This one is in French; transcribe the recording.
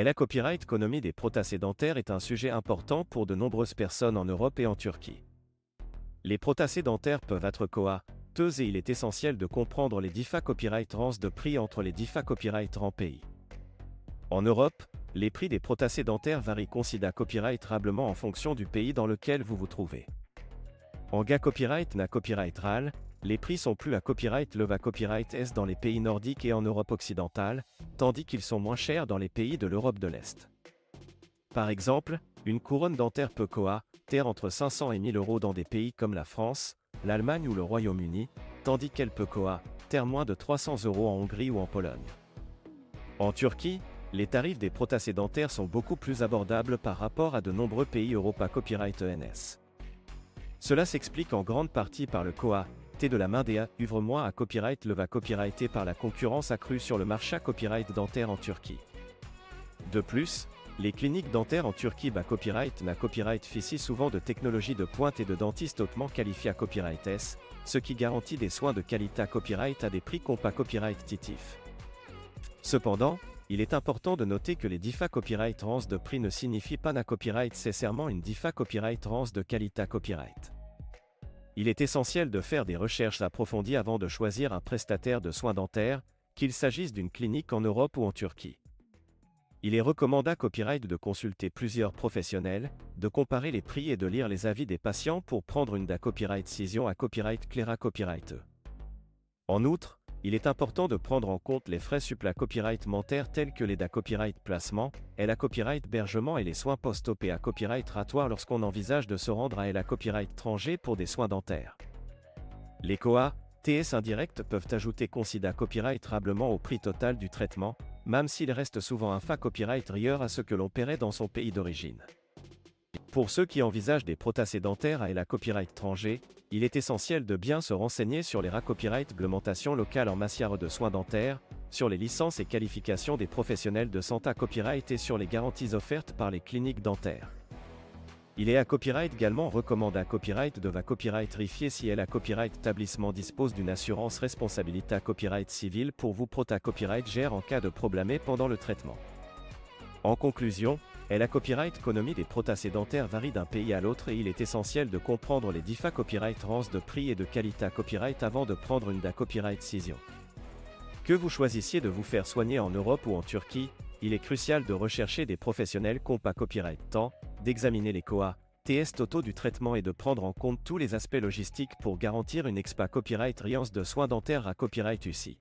La copyright économie des prothèses dentaires est un sujet important pour de nombreuses personnes en Europe et en Turquie. Les prothèses dentaires peuvent être coûteuses et il est essentiel de comprendre les différents copyright ranges de prix entre les différents copyright rangs pays. En Europe, les prix des prothèses dentaires varient considérablement en fonction du pays dans lequel vous vous trouvez. En GA copyright na copyright RAL, les prix sont plus à copyright leva copyright S dans les pays nordiques et en Europe occidentale, tandis qu'ils sont moins chers dans les pays de l'Europe de l'Est. Par exemple, une couronne dentaire peut coûter entre 500 et 1000 euros dans des pays comme la France, l'Allemagne ou le Royaume-Uni, tandis qu'elle peut coûter moins de 300 euros en Hongrie ou en Pologne. En Turquie, les tarifs des prothèses dentaires sont beaucoup plus abordables par rapport à de nombreux pays Europa Copyright ENS. Cela s'explique en grande partie par le de la main des œuvres à copyright leva copyrighté par la concurrence accrue sur le marché copyright dentaire en Turquie. De plus, les cliniques dentaires en Turquie copyright na copyright fissent souvent de technologies de pointe et de dentistes hautement qualifiés à copyright S, ce qui garantit des soins de qualité à copyright à des prix compas copyright titifs. Cependant, il est important de noter que les différents copyright ranges de prix ne signifient pas na copyright nécessairement une différente copyright range de qualité à copyright. Il est essentiel de faire des recherches approfondies avant de choisir un prestataire de soins dentaires, qu'il s'agisse d'une clinique en Europe ou en Turquie. Il est recommandé à copyright de consulter plusieurs professionnels, de comparer les prix et de lire les avis des patients pour prendre une copyright décision à copyright claire à copyright. En outre, il est important de prendre en compte les frais copyright-mentaires tels que les copyright placement, la copyright hébergement et les soins post-op à copyright ratoire lorsqu'on envisage de se rendre à la copyright étranger pour des soins dentaires. Les TS indirects peuvent ajouter considérablement au prix total du traitement, même s'il reste souvent un copyright rieur à ce que l'on paierait dans son pays d'origine. Pour ceux qui envisagent des prothèses dentaires à la copyright étranger, il est essentiel de bien se renseigner sur les copyright réglementations locales en matière de soins dentaires, sur les licences et qualifications des professionnels de santé copyright et sur les garanties offertes par les cliniques dentaires. Il est à copyright également recommandé à copyright de copyright vérifier si la copyright établissement dispose d'une assurance responsabilité à copyright civil pour vous prota copyright gère en cas de problème pendant le traitement. En conclusion, la copyright économie des prothèses dentaires varie d'un pays à l'autre et il est essentiel de comprendre les différents copyright ranges de prix et de qualité à copyright avant de prendre une copyright décision. Que vous choisissiez de vous faire soigner en Europe ou en Turquie, il est crucial de rechercher des professionnels compas copyright temps, d'examiner les TS totaux du traitement et de prendre en compte tous les aspects logistiques pour garantir une copyright riance de soins dentaires à copyright UCI.